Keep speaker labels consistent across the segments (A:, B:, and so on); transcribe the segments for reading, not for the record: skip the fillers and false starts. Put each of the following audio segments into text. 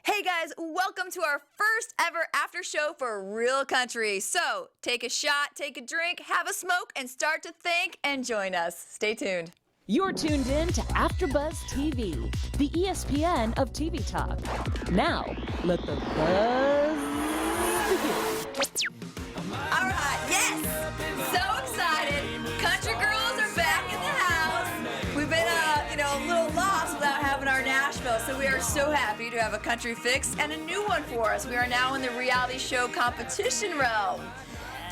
A: Hey guys, welcome to our first ever after show for Real Country. So take a shot, take a drink, have a smoke, and start to think and join us. Stay tuned.
B: You're tuned in to AfterBuzz TV, the ESPN of TV talk. Now, let the buzz begin.
A: All right, yes! So excited. Country girls are back in the house. We've been, a little lost without having our Nashville, so we are so happy to have a country fix and a new one for us. We are now in the reality show competition realm.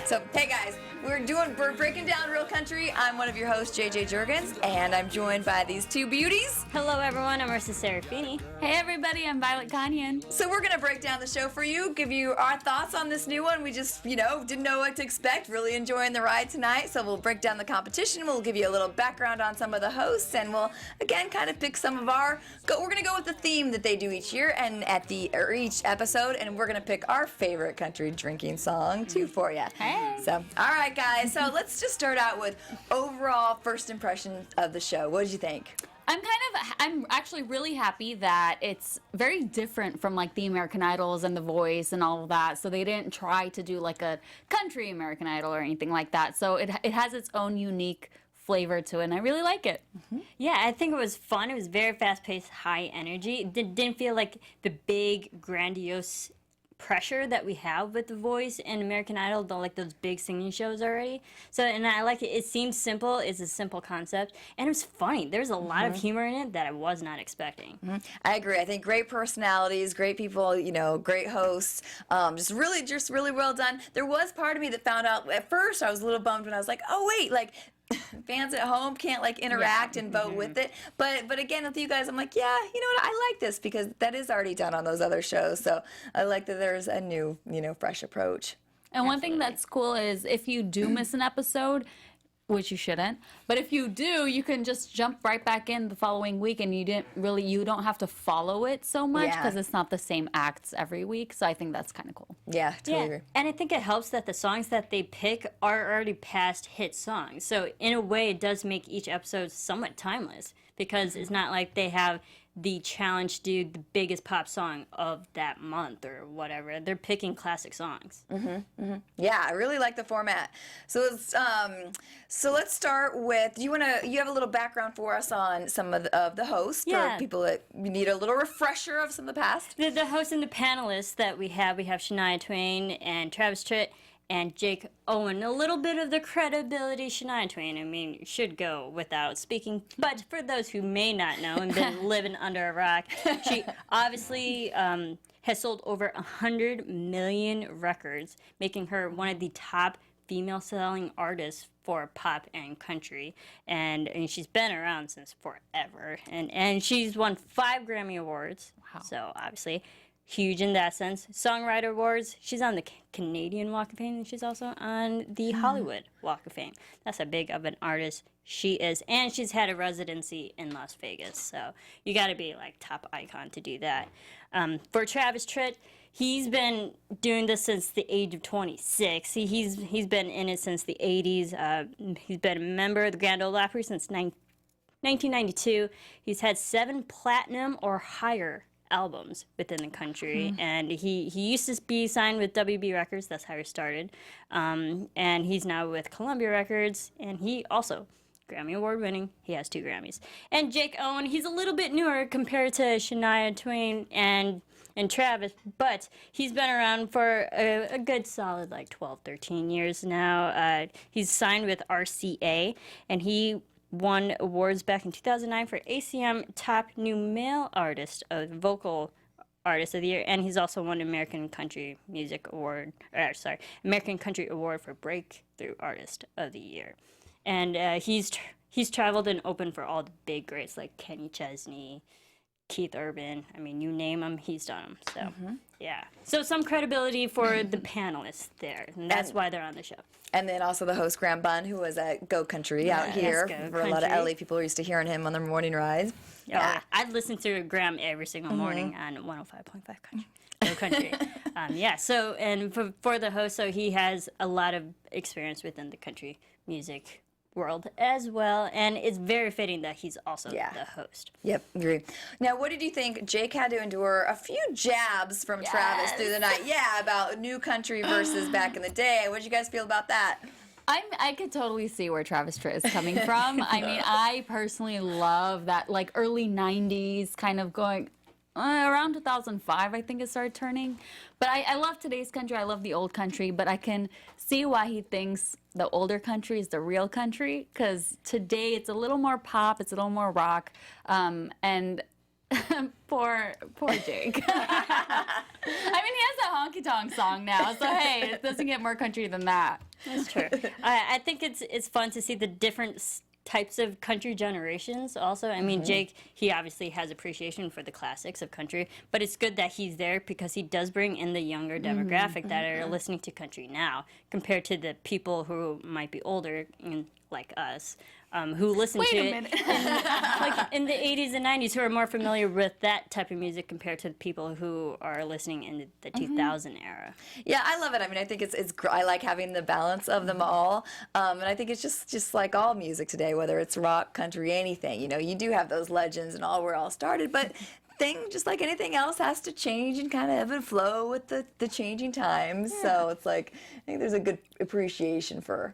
A: So, hey guys, we're breaking down Real Country. I'm one of your hosts, JJ Jurgens, and I'm joined by these two beauties.
C: Hello everyone, I'm Marisa Serafini.
D: Hey everybody, I'm Kanian.
A: So we're gonna break down the show for you, give you our thoughts on this new one. We just, didn't know what to expect, really enjoying the ride tonight. So we'll break down the competition, we'll give you a little background on some of the hosts, and we'll, again, kind of pick some of we're gonna go with the theme that they do each year and each episode, and we're gonna pick our favorite country drinking song, too, for you.
D: Hey.
A: So, all right, guys. So let's just start out with overall first impression of the show. What did you think?
D: I'm actually really happy that it's very different from like the American Idols and The Voice and all of that. So they didn't try to do like a country American Idol or anything like that. So it has its own unique flavor to it, and I really like it.
C: Mm-hmm. Yeah, I think it was fun. It was very fast-paced, high energy. It didn't feel like the big, grandiose pressure that we have with The Voice and American Idol, like those big singing shows already. So, and I like it. It seems simple. It's a simple concept, and it was funny. There's a lot of humor in it that I was not expecting.
A: I agree. I think great personalities, great people, great hosts. Just really well done. There was part of me that found out at first. I was a little bummed when I was like, oh wait, like, fans at home can't like interact and vote with it, but again with you guys, I'm like, yeah, you know what, I like this because that is already done on those other shows. So I like that there's a new, fresh approach.
D: And one thing that's cool is if you do miss an episode, which you shouldn't, but if you do, you can just jump right back in the following week, and you don't have to follow it so much because it's not the same acts every week. So I think that's kind of cool.
A: Yeah, totally agree.
C: And I think it helps that the songs that they pick are already past hit songs. So in a way, it does make each episode somewhat timeless because it's not like they have the challenge to do the biggest pop song of that month or whatever. They're picking classic songs.
A: Yeah, I really like the format. So let's start with. You have a little background for us on some of the hosts for people that need a little refresher of some of the past.
C: The hosts and the panelists that we have Shania Twain and Travis Tritt and Jake Owen. A little bit of the credibility, Shania Twain, I mean, should go without speaking. But for those who may not know and been living under a rock, she obviously has sold over 100 million records, making her one of the top female-selling artists for pop and country. And she's been around since forever. And she's won 5 Grammy Awards. Wow. So, obviously, huge in that sense. Songwriter Awards, she's on the Canadian Walk of Fame, and she's also on the Hollywood Walk of Fame. That's how big of an artist she is. And she's had a residency in Las Vegas, so you got to be like top icon to do that. For Travis Tritt, he's been doing this since the age of 26. He's been in it since the 80s. He's been a member of the Grand Ole Opry since 1992. He's had 7 platinum or higher albums within the country, and he used to be signed with WB Records. That's how he started, and he's now with Columbia Records, and he also Grammy Award-winning. He has 2 Grammys. And Jake Owen, he's a little bit newer compared to Shania Twain and Travis, but he's been around for a good solid like 12, 13 years now. He's signed with RCA, and he won awards back in 2009 for ACM Top New Male Artist, Vocal Artist of the Year, and he's also won American Country Award for Breakthrough Artist of the Year. And he's traveled and opened for all the big greats like Kenny Chesney, Keith Urban. I mean, you name them, he's done them. So, yeah. So some credibility for the panelists there, and that's why they're on the show.
A: And then also the host, Graham Bunn, who was at Go Country out here. For a lot of LA people who used to hearing him on their morning rides.
C: Yeah. I'd listen to Graham every single morning on 105.5 Country. Go Country. So, and for the host, so he has a lot of experience within the country music world as well, and it's very fitting that he's also
A: Yeah.
C: the host.
A: Yep, agree. Now, what did you think? Jake had to endure a few jabs from Travis through the night. Yeah, about new country versus back in the day. What did you guys feel about that?
D: I could totally see where Travis Tritt is coming from. I mean, I personally love that, like, early 90s kind of going around 2005, I think it started turning. But I love today's country. I love the old country. But I can see why he thinks the older country is the real country, because today it's a little more pop, it's a little more rock, and poor Jake. I mean, he has a honky tonk song now, so hey, it doesn't get more country than that.
C: That's true. I think it's fun to see the different types of country generations also. I mean, Jake, he obviously has appreciation for the classics of country, but it's good that he's there because he does bring in the younger demographic that are listening to country now compared to the people who might be older, like us, who listen to it like in the 80s and 90s, who are more familiar with that type of music compared to the people who are listening in the 2000 era.
A: Yeah, I love it. I mean, I think I like having the balance of them all, and I think it's just like all music today, whether it's rock, country, anything. You know, you do have those legends and all where it all started, but just like anything else, has to change and kind of ebb and flow with the changing times. Yeah. So it's like I think there's a good appreciation for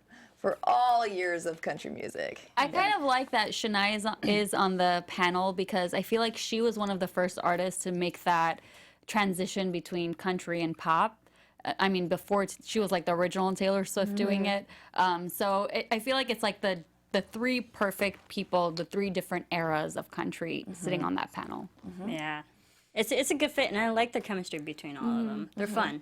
A: all years of country music.
D: I kind of like that Shania is on the panel because I feel like she was one of the first artists to make that transition between country and pop. I mean, before she was like the original Taylor Swift doing it. So I feel like it's like the three perfect people, the three different eras of country sitting on that panel.
C: Yeah. It's a good fit, and I like the chemistry between all of them. They're fun.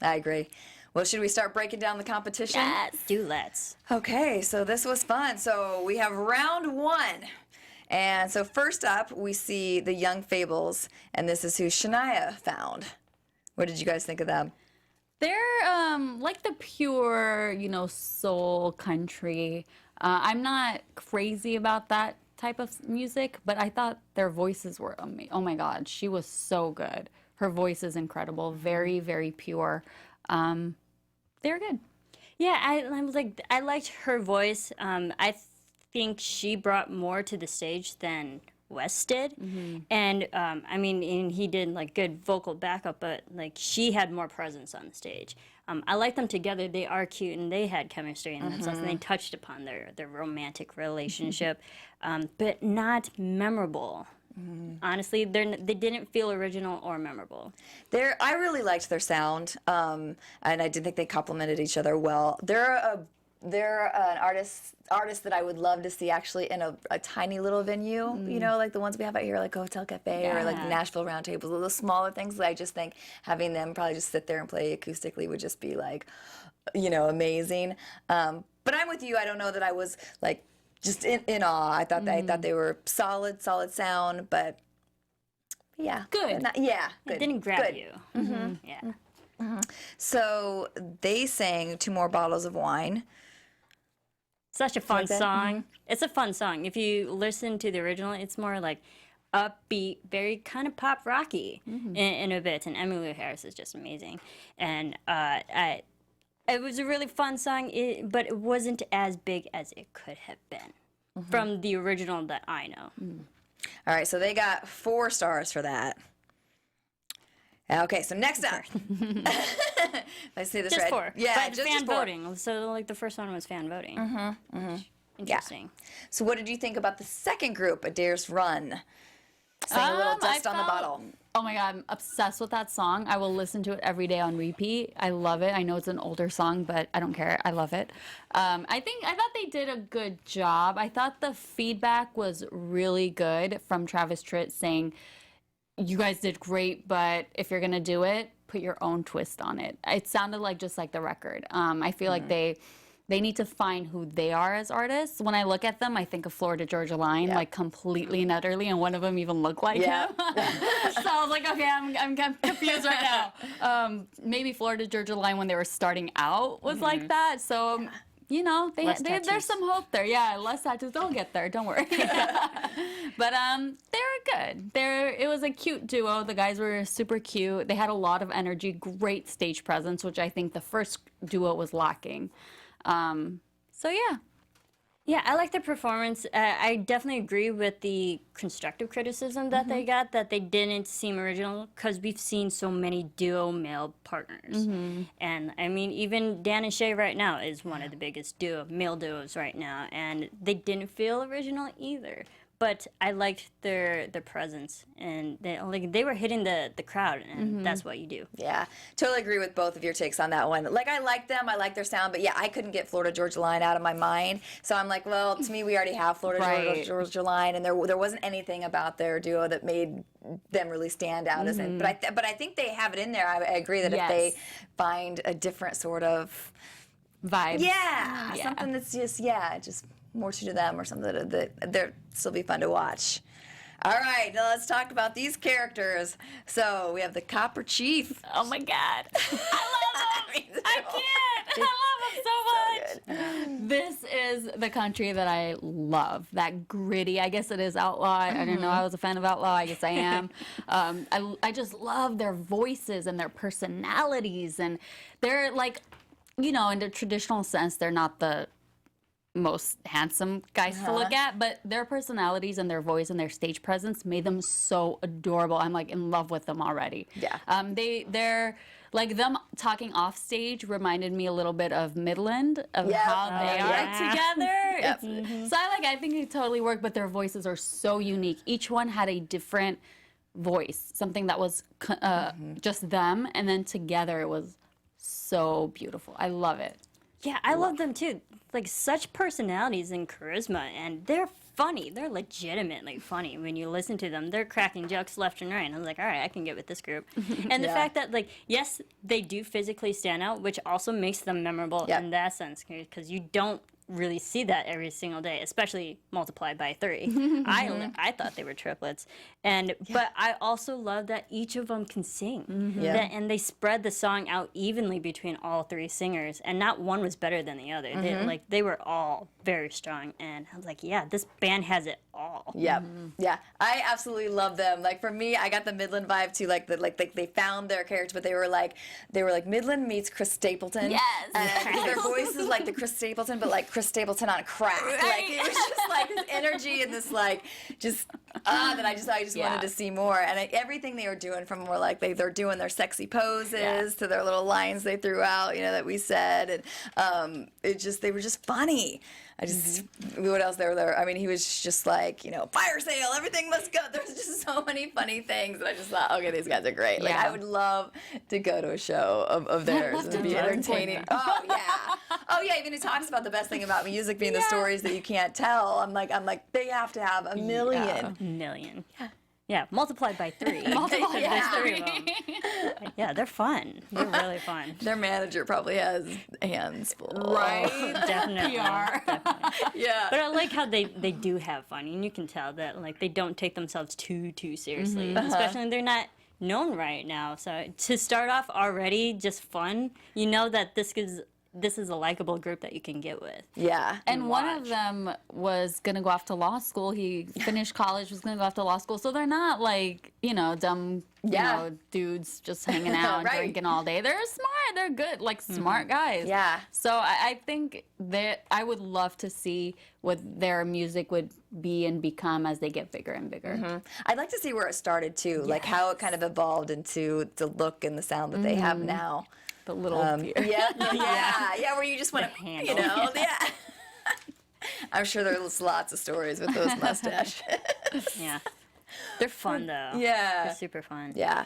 A: I agree. Well, should we start breaking down the competition?
C: Yes, let's.
A: Okay, so this was fun. So we have round one. And so first up, we see the Young Fables, and this is who Shania found. What did you guys think of them?
D: They're like the pure, soul country. I'm not crazy about that type of music, but I thought their voices were amazing. Oh my God, she was so good. Her voice is incredible, very, very pure. They were good.
C: Yeah, I liked her voice. I think she brought more to the stage than Wes did, and I mean, and he did like good vocal backup, but like she had more presence on the stage. I like them together. They are cute, and they had chemistry in themselves, and they touched upon their romantic relationship, but not memorable. Honestly, they didn't feel original or memorable.
A: I really liked their sound, and I did think they complemented each other well. They're an artist that I would love to see actually in a tiny little venue, like the ones we have out here, like Hotel Cafe or like Nashville Roundtables, those smaller things. I just think having them probably just sit there and play acoustically would just be like, amazing. But I'm with you. I don't know that I was like just in awe. I thought they were solid sound, but yeah,
D: good.
A: Good.
C: It didn't grab you. Yeah.
A: So they sang Two More Bottles of Wine.
C: Such a fun song. It's a fun song. If you listen to the original, it's more like upbeat, very kind of pop rocky in a bit. And Emmylou Harris is just amazing. And it was a really fun song, but it wasn't as big as it could have been from the original that I know.
A: All right, so they got 4 stars for that. Okay, so next up. I say this
C: Just
A: right.
C: 4.
A: Yeah,
C: but
A: just
C: fan
A: 4.
C: voting. So like the first one was fan voting. Interesting.
A: Yeah. So what did you think about the second group, Adairs Run? Sing a little Dust on the Bottle.
D: Oh my God, I'm obsessed with that song. I will listen to it every day on repeat. I love it. I know it's an older song, but I don't care. I love it. I thought they did a good job. I thought the feedback was really good from Travis Tritt saying, you guys did great, but if you're going to do it, put your own twist on it. It sounded like just like the record. I feel like they need to find who they are as artists. When I look at them, I think of Florida Georgia Line, like completely and utterly, and one of them even looked like him. So I was like, okay, I'm confused right now. Maybe Florida Georgia Line when they were starting out was like that. So, there's some hope there. Yeah, less tattoos. They'll get there. Don't worry. But they were good. It was a cute duo. The guys were super cute. They had a lot of energy, great stage presence, which I think the first duo was lacking. So yeah.
C: Yeah, I like the performance. I definitely agree with the constructive criticism that they got, that they didn't seem original, because we've seen so many duo male partners. And I mean, even Dan and Shay right now is one of the biggest male duos right now, and they didn't feel original either. But I liked their presence, and they were hitting the crowd, and that's what you do.
A: Yeah, totally agree with both of your takes on that one. Like, I like them, I like their sound, but yeah, I couldn't get Florida Georgia Line out of my mind. So I'm like, well, to me, we already have Florida Georgia Line, and there wasn't anything about their duo that made them really stand out as it. But I think they have it in there. I agree that if they find a different sort of
D: vibe,
A: something that's just more true to them, or something that they'll still be fun to watch. All right, now let's talk about these characters. So we have the Copper Chief.
D: Oh my God, I love him. I can't. I love him so much. This is the country that I love. That gritty. I guess it is outlaw. I didn't know I was a fan of outlaw. I guess I am. I just love their voices and their personalities, and they're like, in the traditional sense, they're not the most handsome guys to look at, but their personalities and their voice and their stage presence made them so adorable. I'm like in love with them already. Yeah. They're like, them talking off stage reminded me a little bit of Midland, of how they are together. So I think it totally worked, but their voices are so unique. Each one had a different voice, something that was just them, and then together it was so beautiful. I love it.
C: Yeah, I love them too. Like, such personalities and charisma, and they're funny. They're legitimately funny when you listen to them. They're cracking jokes left and right. And I was like, all right, I can get with this group. And the fact that, like, yes, they do physically stand out, which also makes them memorable in that sense, because you don't really see that every single day, especially multiplied by 3. I thought they were triplets, but I also love that each of them can sing, and they spread the song out evenly between all 3 singers, and not one was better than the other. They were all very strong, and I was like, yeah, this band has it all.
A: Yeah, I absolutely love them. Like, for me, I got the Midland vibe too. Like, they found their character, but they were like Midland meets Chris Stapleton.
D: Yes,
A: and their voice is like the Chris Stapleton, but like Chris Stapleton on crack. Right. Like, it was just like this energy and this like that I just wanted to see more. And everything they were doing, from more like they're doing their sexy poses to their little lines they threw out, that we said, and they were just funny. What else they were there? I mean, he was just like, fire sale, everything must go. There's just so many funny things, and I just thought, okay, these guys are great. Like, I would love to go to a show of theirs and be entertaining. Oh yeah, even it talks about the best thing about music being the stories that you can't tell. I'm like, they have to have a million.
C: Million. Yeah, multiplied by 3. There's 3 of them. Yeah, they're fun. They're really fun.
A: Their manager probably has hands full.
D: Right?
C: Definitely.
D: Definitely.
A: Yeah.
C: But I like how they do have fun, and you can tell that, like, they don't take themselves too seriously. Especially when they're not known right now. So to start off already just fun, that this is a likable group that you can get with.
A: Yeah.
D: And one of them was going to go off to law school. He finished college, was going to go off to law school. So they're not like, dumb, dudes just hanging out drinking all day. They're smart. They're good, like smart guys.
A: Yeah.
D: So I think that I would love to see what their music would be and become as they get bigger and bigger.
A: I'd like to see where it started too, like how it kind of evolved into the look and the sound that they have now.
D: The little
A: where you just want to handle. I'm sure there's lots of stories with those mustaches.
C: Yeah. They're fun, though.
A: Yeah.
C: They're super fun.
A: Yeah.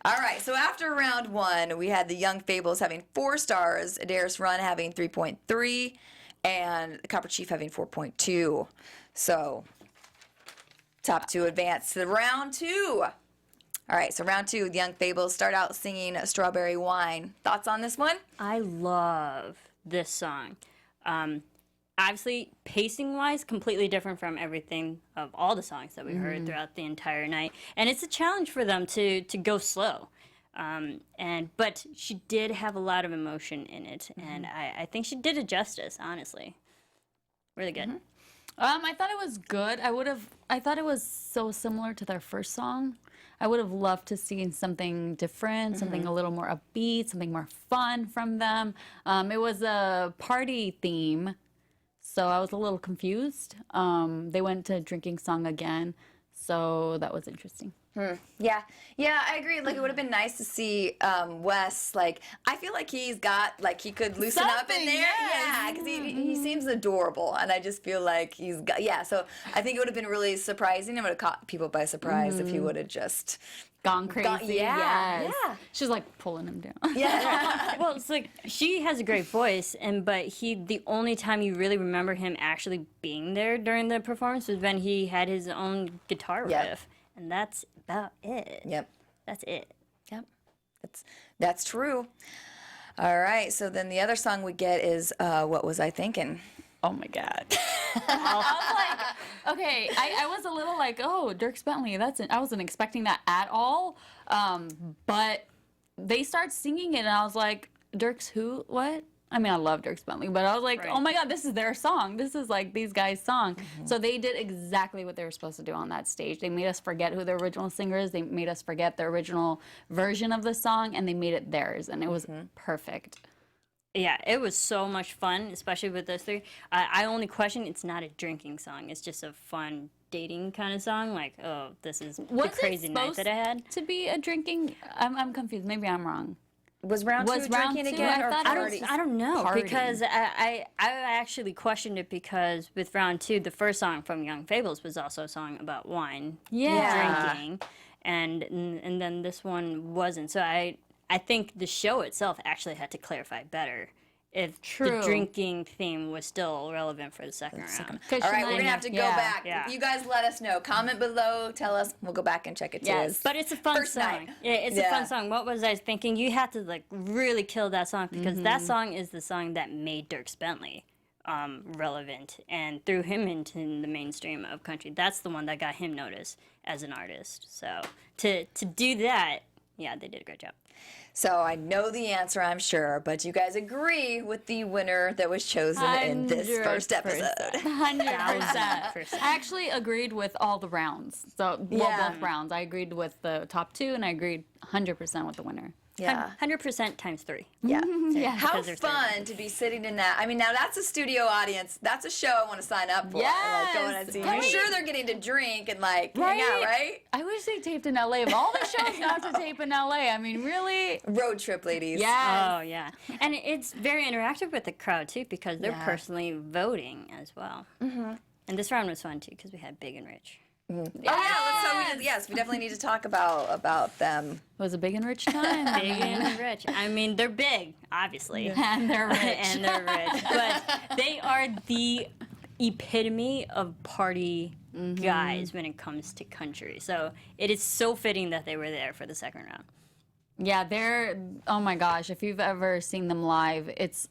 A: All right, so after round 1, we had the Young Fables having 4 stars, Adairs Run having 3.3, and the Copper Chief having 4.2. So, top 2 advance to round 2. All right, so round 2, the Young Fables start out singing Strawberry Wine. Thoughts on this one?
C: I love this song. Obviously, pacing-wise, completely different from everything of all the songs that we heard throughout the entire night. And it's a challenge for them to go slow. But she did have a lot of emotion in it, and I think she did it justice, honestly. Really good.
D: I thought it was good. I thought it was so similar to their first song. I would have loved to see something different, something a little more upbeat, something more fun from them. It was a party theme, So I was a little confused. They went to Drinking Song again, so that was interesting.
A: Yeah, I agree. Like, it would have been nice to see Wes. Like, I feel like he's got, like, he could loosen up in
D: Something,
A: there.
D: yes.
A: Yeah, because he seems adorable, and I just feel like he's got. Yeah, so I think it would have been really surprising. It would have caught people by surprise if he would have just
D: Gone crazy.
A: yeah.
D: She's like pulling him down.
A: Yeah.
C: Well, it's like she has a great voice, but the only time you really remember him actually being there during the performance was when he had his own guitar
A: Yep.
C: riff, and that's about it.
A: Yep.
C: That's it.
A: Yep. That's true. All right. So then the other song we get is "What Was I Thinking?"
D: Oh my God. I was like, okay, I was a little like, oh, Dierks Bentley, I wasn't expecting that at all. But they start singing it, and I was like, Dierks who? What? I mean, I love Dierks Bentley, but I was like, oh my God, this is their song. This is like these guys' song. So they did exactly what they were supposed to do on that stage. They made us forget who the original singer is. They made us forget the original version of the song, and they made it theirs, and it was perfect.
C: Yeah, it was so much fun, especially with those three. I only question it's not a drinking song. It's just a fun dating kind of song. Like, oh, this is the crazy night that I had.
D: To be a drinking, I'm confused. Maybe I'm wrong.
A: Was round two drinking
D: two?
A: again,
D: I
A: or
D: thought it was
A: party?
C: I don't know,
D: Party.
C: because I actually questioned it, because with round two, the first song from Young Fables was also a song about wine, drinking, and then this one wasn't. So I think the show itself actually had to clarify better if the drinking theme was still relevant for the second round.
A: All right, we're going to have to go back.
C: Yeah.
A: You guys let us know. Comment below. Tell us. We'll go back and check it, too.
D: Yes.
C: But it's a fun
A: First
C: song.
A: night.
C: Yeah, it's a fun song. What was I thinking? You had to like really kill that song, because that song is the song that made Dierks Bentley relevant and threw him into the mainstream of country. That's the one that got him noticed as an artist. So to do that, yeah, they did a great job.
A: So I know the answer, I'm sure, but you guys agree with the winner that was chosen in this first episode.
D: 100%. I actually agreed with all the rounds. So, both rounds. I agreed with the top two, and I agreed 100% with the winner.
A: Yeah.
C: 100% times 3.
A: Yeah. How
C: Because there's
A: fun to be sitting in that. I mean, now that's a studio audience. That's a show I want to sign up for. Like, going and see. I'm sure they're getting to drink and like hang out, right?
D: I wish they taped in LA. Of all the shows not to tape in LA, I mean, really?
A: Road trip, ladies.
D: Yes.
C: Oh, yeah. And it's very interactive with the crowd, too, because they're personally voting as well. And this round was fun, too, because we had Big and Rich.
A: Oh, yeah. We definitely need to talk about them.
D: It was a big and rich time.
C: Big and rich. I mean, they're big, obviously.
D: And they're rich.
C: And they're rich. But they are the epitome of party guys when it comes to country. So it is so fitting that they were there for the second round.
D: Yeah, they're, oh my gosh, if you've ever seen them live, it's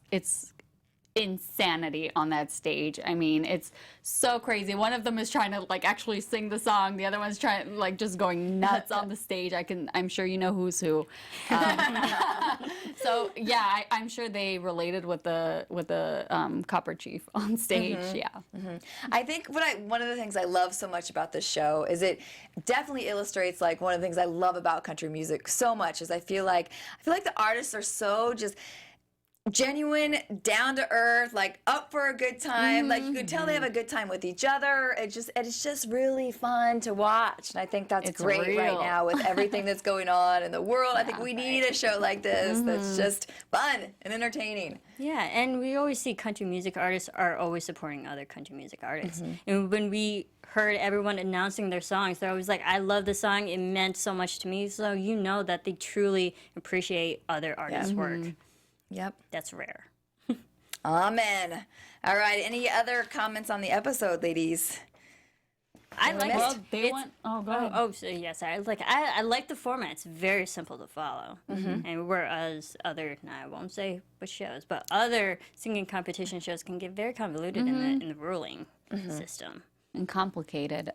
D: insanity on that stage. I mean, it's so crazy. One of them is trying to like actually sing the song. The other one's trying like just going nuts on the stage. I'm sure you know who's who. So yeah, I'm sure they related with the copper chief on stage.
A: I think one of the things I love so much about this show is it definitely illustrates like one of the things I love about country music so much is I feel like the artists are so just genuine, down to earth, like up for a good time. Like you can tell they have a good time with each other. It's just really fun to watch, and I think that's great right now with everything that's going on in the world. I think we need a show like this that's just fun and entertaining.
C: Yeah, and we always see country music artists are always supporting other country music artists. And when we heard everyone announcing their songs, they're always like, I love the song, it meant so much to me. So you know that they truly appreciate other artists' work.
A: Yep.
C: That's rare.
A: Amen. All right. Any other comments on the episode, ladies?
C: I like it.
D: Oh, go ahead.
C: So yes, I like the format. It's very simple to follow. And whereas I won't say which shows, but other singing competition shows can get very convoluted in the ruling system.
D: And complicated.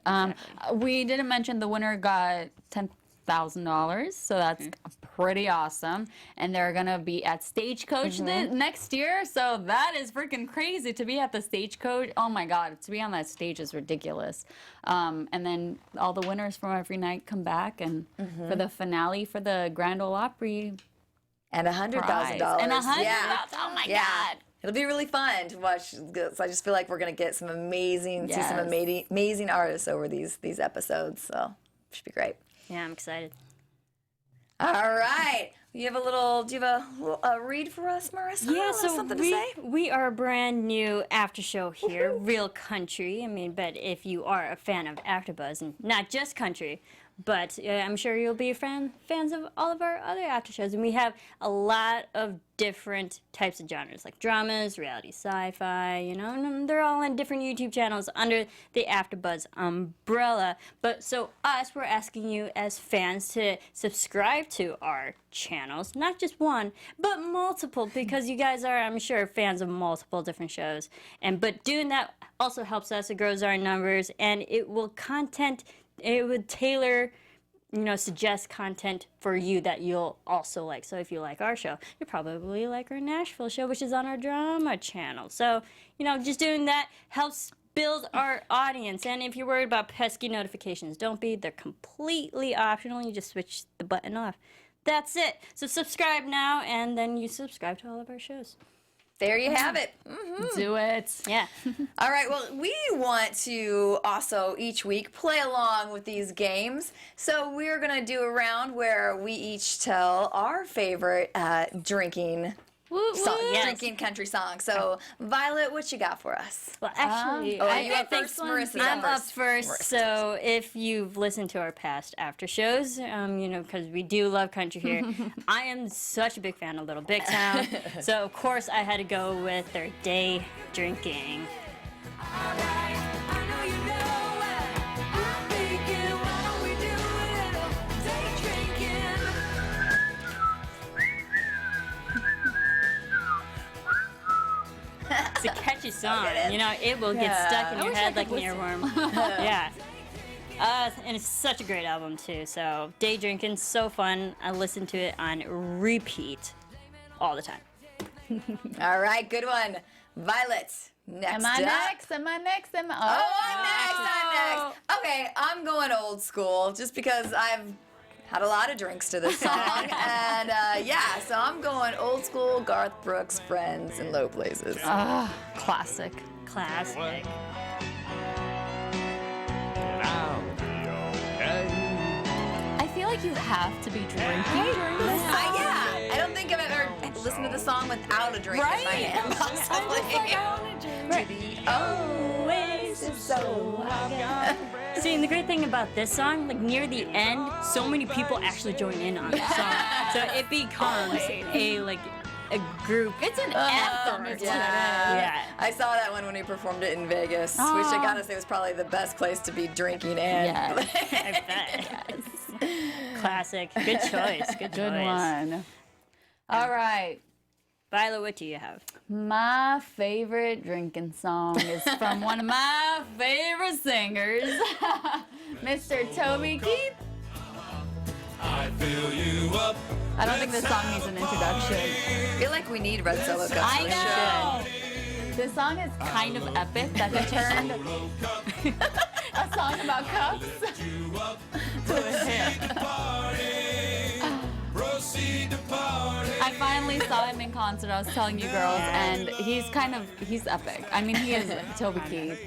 D: We didn't mention the winner got $10,000, so that's pretty awesome. And they're gonna be at Stagecoach next year, so that is freaking crazy to be at the Stagecoach. Oh my God, to be on that stage is ridiculous. And then all the winners from every night come back, and for the finale for the Grand Ole Opry.
A: And $100,000.
D: And $100,000.
A: Yeah.
D: Oh my God.
A: It'll be really fun to watch. So I just feel like we're gonna get some amazing, see some amazing artists over these episodes. So it should be great.
C: Yeah, I'm excited.
A: All right. Do you have a read for us, Marisa?
C: Yeah, so
A: something to say?
C: we are a brand new after show here, real country. I mean, but if you are a fan of AfterBuzz, and not just country, but I'm sure you'll be fans of all of our other after shows. And we have a lot of different types of genres, like dramas, reality sci-fi, you know, and they're all on different YouTube channels under the AfterBuzz umbrella. But so we're asking you as fans to subscribe to our channels, not just one, but multiple, because you guys are, I'm sure, fans of multiple different shows. But doing that also helps us, it grows our numbers, and it would tailor, you know, suggest content for you that you'll also like. So if you like our show, you probably like our Nashville show, which is on our drama channel. So, you know, just doing that helps build our audience. And if you're worried about pesky notifications, don't be. They're completely optional. You just switch the button off. That's it. So subscribe now, and then you subscribe to all of our shows.
A: There you have it.
D: Do it.
C: Yeah.
A: All right, well, we want to also each week play along with these games. So we're going to do a round where we each tell our favorite drinking country song. So, Violet, what you got for us?
C: Well, actually,
A: you up first, Marisa?
C: I'm up first. So if you've listened to our past after shows, you know, because we do love country here, I am such a big fan of Little Big Town. So of course I had to go with their Day Drinking. It's a catchy song. You know, it will get stuck in your head like an earworm. Yeah. And it's such a great album, too. So, Day Drinking, so fun. I listen to it on repeat all the time.
A: All right, good one. Violet, next
D: Am I next? Am I next?
A: I'm next. Okay, I'm going old school just because I've had a lot of drinks to this song. And so I'm going old school Garth Brooks, Friends, and Low Places.
D: Classic.
C: Classic.
D: I feel like you have to be drinking during this song.
A: I don't think I've ever listened to the song without a drink in my hand.
C: See, and the great thing about this song, like near the end, so many people actually join in on the song. So it becomes a group.
D: It's an anthem.
A: Yeah. I saw that one when he performed it in Vegas, which I gotta say was probably the best place to be drinking and.
C: I bet. Classic. Good choice. Good
D: one. All right.
C: Violet, what do you have?
D: My favorite drinking song is from one of my favorite singers, Mr. Toby Keith. I fill you up. I don't think this song needs an introduction.
A: I feel like we need Red Solo Cups.
D: I know. This song is kind of epic that they turned a song about cups to a hit. I finally saw him in concert. I was telling you girls, and he's epic. I mean, he is Toby Keith.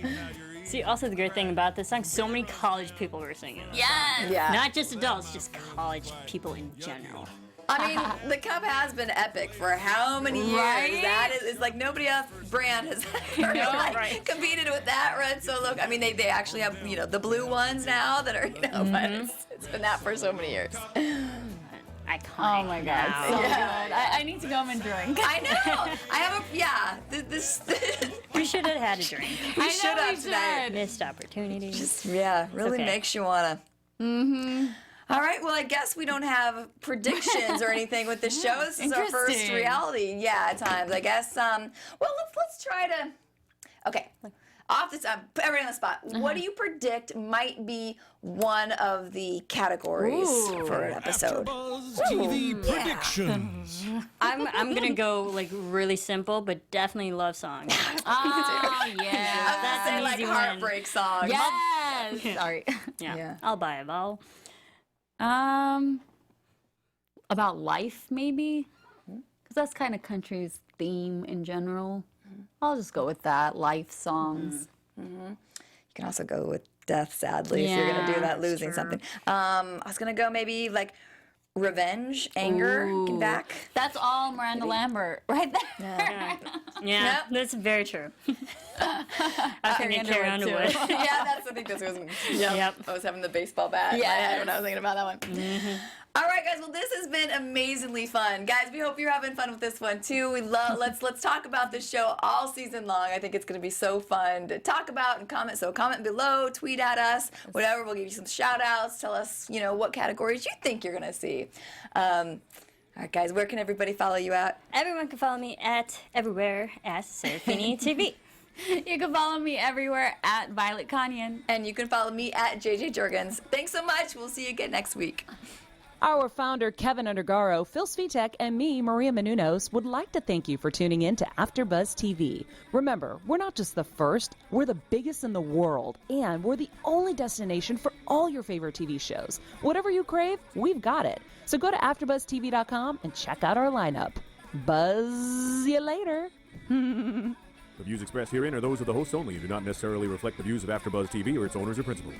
C: See, also the great thing about this song, so many college people were singing it.
A: Yes! Yeah.
C: Not just adults, just college people in general.
A: I mean, the cup has been epic for how many years?
D: Right?
A: That is like nobody else brand has ever competed with that Red Solo. I mean, they actually have, you know, the blue ones now that are, you know, but it's been that for so many years.
C: Iconic.
D: Oh my God, so good. I need to go home and drink.
A: I know. I have this.
C: We should have had a drink.
A: We should have tonight.
C: Missed opportunity.
A: Just really makes you wanna. All right. Well, I guess we don't have predictions or anything with the show. This is our first reality. Yeah, times. I guess. Well, let's try to. Okay. Off this, put everybody on the spot. What do you predict might be one of the categories for an episode?
E: TV predictions.
C: I'm gonna go like really simple, but definitely love songs.
D: Oh yeah,
A: That's
C: an
A: like
C: easy one.
A: heartbreak songs.
D: Yes. Sorry.
C: Yeah. I'll buy a bottle.
D: About life, maybe. because that's kind of country's theme in general. I'll just go with that. Life songs.
A: You can also go with death, sadly, if you're going to do that, losing something. I was going to go maybe like revenge, anger, get back.
D: That's all Miranda Lambert right there.
C: Yeah, that's very true. I think Carrie Underwood.
A: Yeah, I think this was. Yep. I was having the baseball bat in my head when I was thinking about that one. All right, guys. Well, this has been amazingly fun, guys. We hope you're having fun with this one too. We love. Let's talk about this show all season long. I think it's going to be so fun to talk about and comment. So comment below, tweet at us, whatever. We'll give you some shout outs. Tell us, what categories you think you're going to see. All right, guys. Where can everybody follow you at?
C: Everyone can follow me everywhere at Serafini TV.
D: You can follow me everywhere at Violet Kanian.
A: And you can follow me at JJ Jurgens. Thanks so much. We'll see you again next week.
B: Our founder, Kevin Undergaro, Phil Svitek, and me, Maria Menounos, would like to thank you for tuning in to AfterBuzz TV. Remember, we're not just the first, we're the biggest in the world, and we're the only destination for all your favorite TV shows. Whatever you crave, we've got it. So go to AfterBuzzTV.com and check out our lineup. Buzz you later.
F: The views expressed herein are those of the hosts only and do not necessarily reflect the views of AfterBuzz TV or its owners or principals.